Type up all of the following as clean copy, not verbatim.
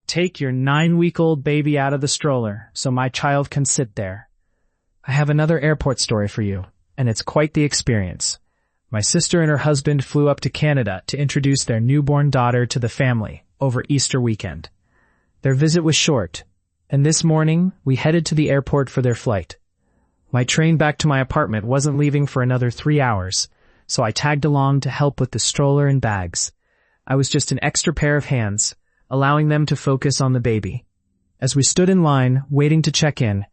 Take your 9-week-old baby out of the stroller so my child can sit there. I have another airport story for you, and it's quite the experience. My sister and her husband flew up to Canada to introduce their newborn daughter to the family over Easter weekend. Their visit was short, and this morning we headed to the airport for their flight. My train back to my apartment wasn't leaving for another 3 hours, so I tagged along to help with the stroller and bags. I was just an extra pair of hands, allowing them to focus on the baby. As we stood in line, waiting to check in,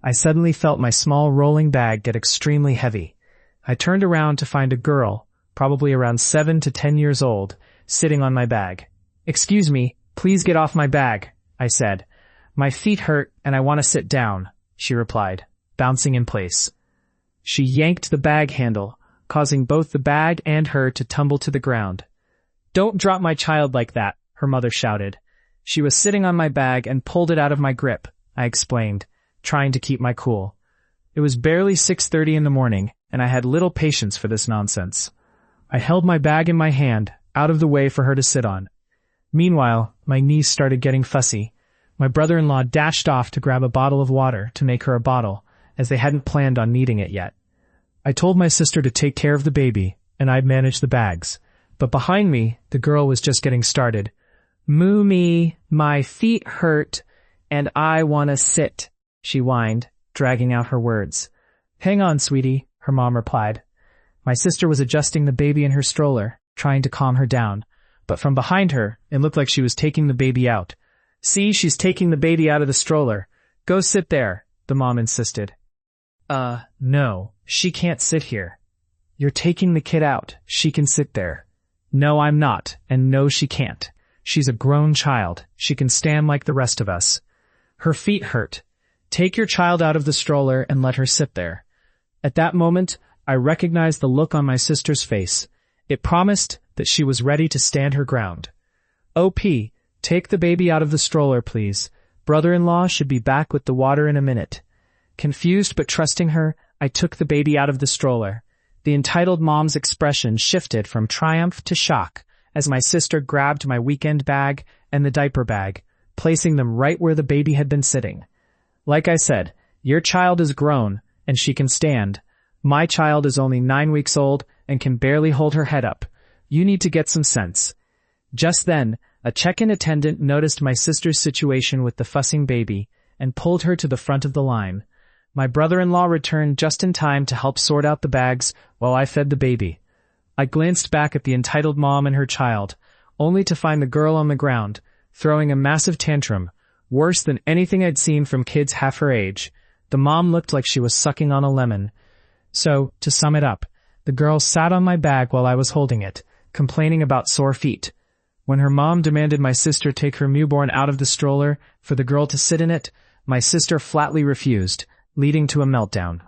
I suddenly felt my small rolling bag get extremely heavy. I turned around to find a girl, probably around 7 to 10 years old, sitting on my bag. "Excuse me, please get off my bag," I said. "My feet hurt and I want to sit down," she replied, bouncing in place. She yanked the bag handle, causing both the bag and her to tumble to the ground. "Don't drop my child like that," her mother shouted. "She was sitting on my bag and pulled it out of my grip," I explained, trying to keep my cool. It was barely 6:30 in the morning, and I had little patience for this nonsense. I held my bag in my hand, out of the way for her to sit on. Meanwhile, my niece started getting fussy. My brother-in-law dashed off to grab a bottle of water to make her a bottle, as they hadn't planned on needing it yet. I told my sister to take care of the baby, and I'd manage the bags. But behind me, the girl was just getting started. "Moo-me, my feet hurt, and I want to sit," she whined, dragging out her words. "Hang on, sweetie," her mom replied. My sister was adjusting the baby in her stroller, trying to calm her down. But from behind her, it looked like she was taking the baby out. "See, she's taking the baby out of the stroller. Go sit there," the mom insisted. No, she can't sit here." "You're taking the kid out. She can sit there." "No, I'm not, and no, she can't. She's a grown child. She can stand like the rest of us." "Her feet hurt. Take your child out of the stroller and let her sit there." At that moment, I recognized the look on my sister's face. It promised that she was ready to stand her ground. "OP, take the baby out of the stroller, please. Brother-in-law should be back with the water in a minute." Confused but trusting her, I took the baby out of the stroller. The entitled mom's expression shifted from triumph to shock as my sister grabbed my weekend bag and the diaper bag, placing them right where the baby had been sitting. "Like I said, your child is grown, and she can stand. My child is only 9 weeks old and can barely hold her head up. You need to get some sense." Just then, a check-in attendant noticed my sister's situation with the fussing baby and pulled her to the front of the line. My brother-in-law returned just in time to help sort out the bags while I fed the baby. I glanced back at the entitled mom and her child, only to find the girl on the ground, throwing a massive tantrum, worse than anything I'd seen from kids half her age. The mom looked like she was sucking on a lemon. So, to sum it up, the girl sat on my bag while I was holding it, complaining about sore feet. When her mom demanded my sister take her newborn out of the stroller for the girl to sit in it, my sister flatly refused, leading to a meltdown.